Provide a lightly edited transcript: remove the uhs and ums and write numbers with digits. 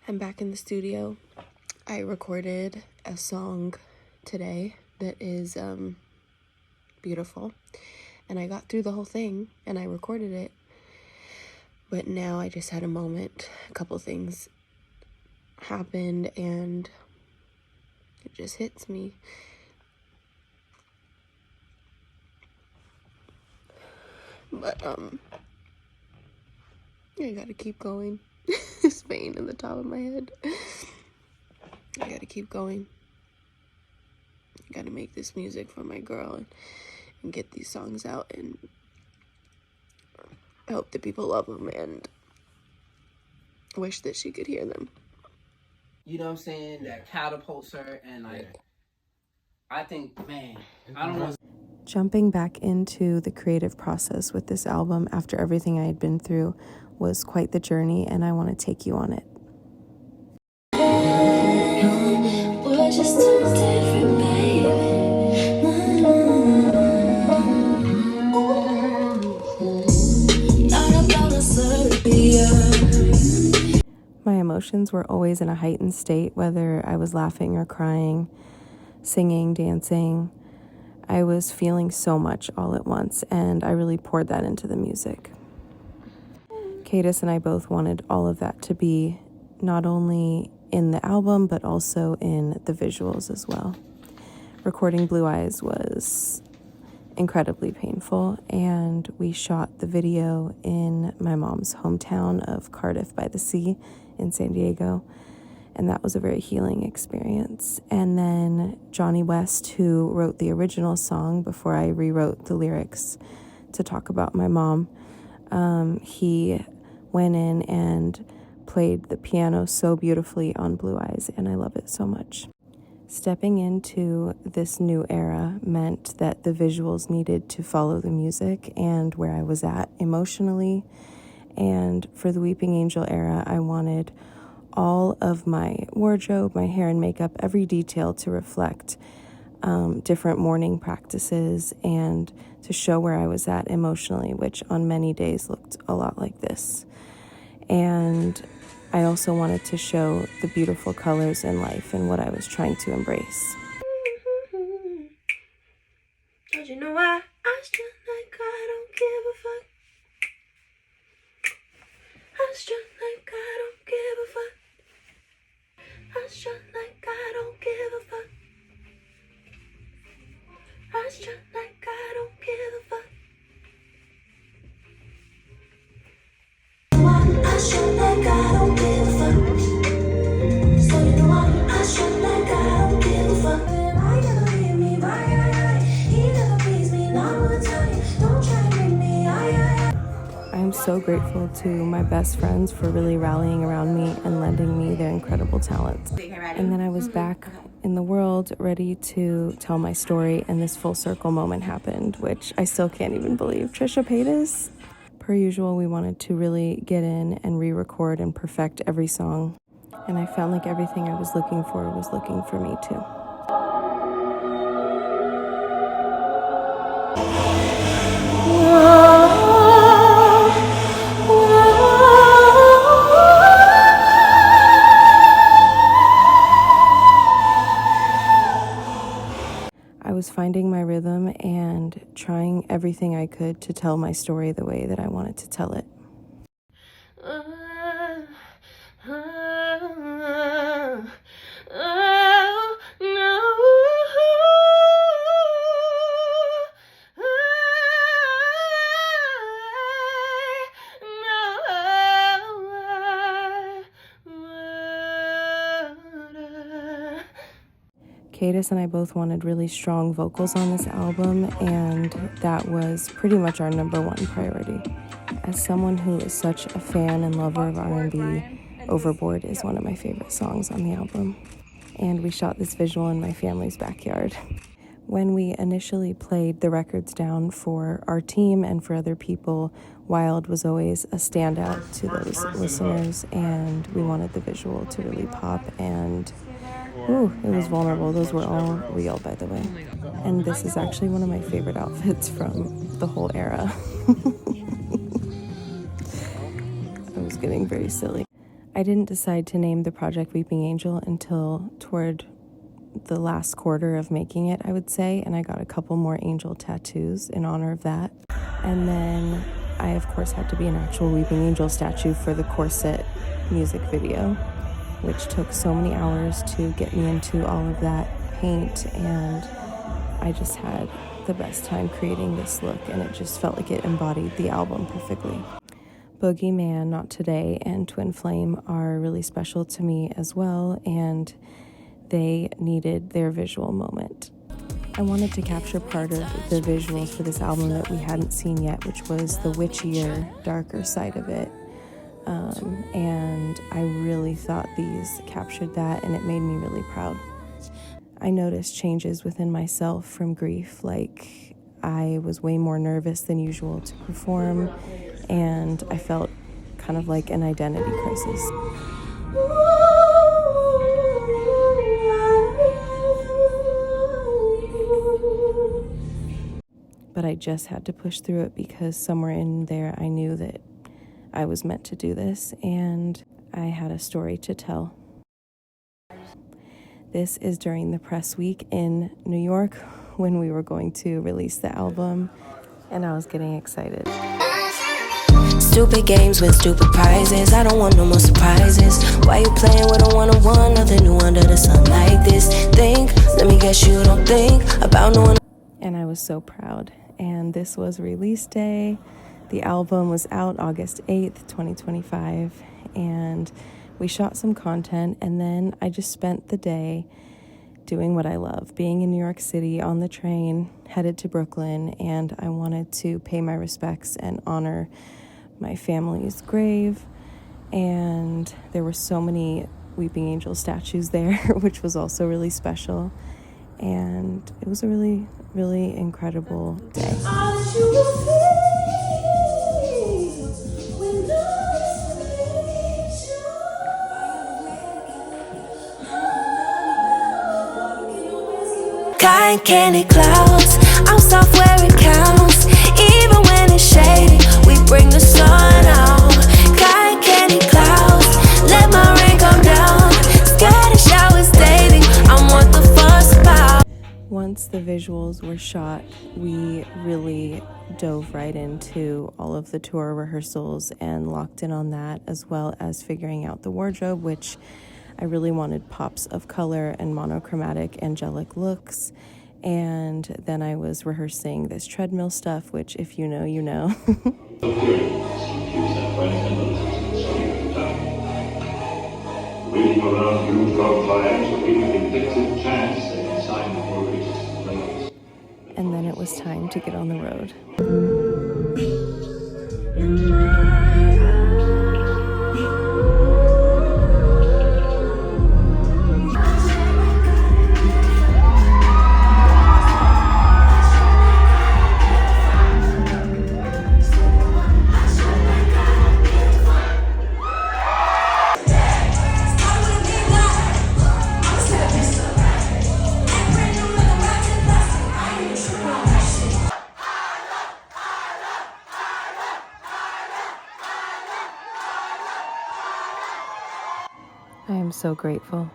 I'm back in the studio. I recorded a song today that is beautiful, and I got through the whole thing and I recorded it, but now I just had a moment. A couple things happened and it just hits me. But I gotta keep going. This pain in the top of my head. I gotta keep going. I gotta make this music for my girl and get these songs out, and I hope that people love them and wish that she could hear them. You know what I'm saying? That catapults her, and like, I think, man, I don't know. Jumping back into the creative process with this album after everything I had been through was quite the journey, and I want to take you on it. We're just too different, baby. My emotions were always in a heightened state, whether I was laughing or crying, singing, dancing. I was feeling so much all at once, and I really poured that into the music. Cadis and I both wanted all of that to be not only in the album, but also in the visuals as well. Recording Blue Eyes was incredibly painful, and we shot the video in my mom's hometown of Cardiff by the Sea in San Diego, and that was a very healing experience. And then Johnny West, who wrote the original song before I rewrote the lyrics to talk about my mom, he went in and played the piano so beautifully on Blue Eyes, and I love it so much. Stepping into this new era meant that the visuals needed to follow the music and where I was at emotionally. And for the Weeping Angel era, I wanted all of my wardrobe, my hair and makeup, every detail to reflect different mourning practices and to show where I was at emotionally, which on many days looked a lot like this. And I also wanted to show the beautiful colors in life and what I was trying to embrace. Don't you know why I strut like I don't give a fuck? I strut like I don't give a fuck. I strut like I don't give a fuck. I strut like I don't give a fuck. I strut like I don't give a fuck. So you know what? I strut like I don't give a fuck. I never leave me, bye. He never please me, not one time. Don't try to bring me, I'm so grateful to my best friends for really rallying around me and lending me their incredible talents. And then I was back in the world, ready to tell my story, and this full circle moment happened, which I still can't even believe. Trisha Paytas. Per usual, we wanted to really get in and re-record and perfect every song. And I felt like everything I was looking for was looking for me too. I was finding my rhythm and trying everything I could to tell my story the way that I wanted to tell it. Cadis and I both wanted really strong vocals on this album, and that was pretty much our number one priority. As someone who is such a fan and lover of R&B, Overboard is one of my favorite songs on the album. And we shot this visual in my family's backyard. When we initially played the records down for our team and for other people, Wild was always a standout to those listeners, and we wanted the visual to really pop, and it was vulnerable. Those were all real, by the way. And this is actually one of my favorite outfits from the whole era. I was getting very silly. I didn't decide to name the project Weeping Angel until toward the last quarter of making it, I would say, and I got a couple more angel tattoos in honor of that. And then I, of course, had to be an actual Weeping Angel statue for the corset music video, which took so many hours to get me into all of that paint, and I just had the best time creating this look, and it just felt like it embodied the album perfectly. Boogeyman, Not Today, and Twin Flame are really special to me as well, and they needed their visual moment. I wanted to capture part of the visuals for this album that we hadn't seen yet, which was the witchier, darker side of it. And I really thought these captured that, and it made me really proud. I noticed changes within myself from grief, like I was way more nervous than usual to perform, and I felt kind of like an identity crisis. But I just had to push through it because somewhere in there I knew that I was meant to do this, and I had a story to tell. This is during the press week in New York when we were going to release the album, and I was getting excited. Stupid games with stupid prizes. I don't want no more surprises. Why you playing with a one-on-one? Nothing new under the sun like this. Let me guess you don't think about no one. And I was so proud. And this was release day. The album was out August 8th, 2025. And we shot some content, and then I just spent the day doing what I love, being in New York City on the train, headed to Brooklyn, and I wanted to pay my respects and honor my family's grave. And there were so many Weeping Angel statues there, which was also really special. And it was a really, really incredible day. Cotton candy clouds, I'm soft where it counts. Even when it's shady, we bring the sun out. Cotton candy clouds, let my rain come down. Scared of showers daily, I'm what the fuss about. Once the visuals were shot, we really dove right into all of the tour rehearsals and locked in on that, as well as figuring out the wardrobe, which I really wanted pops of color and monochromatic angelic looks. And then I was rehearsing this treadmill stuff, which if you know, you know. Waiting around you for clients will give you the fixed chance and sign for release. And then it was time to get on the road. I am so grateful.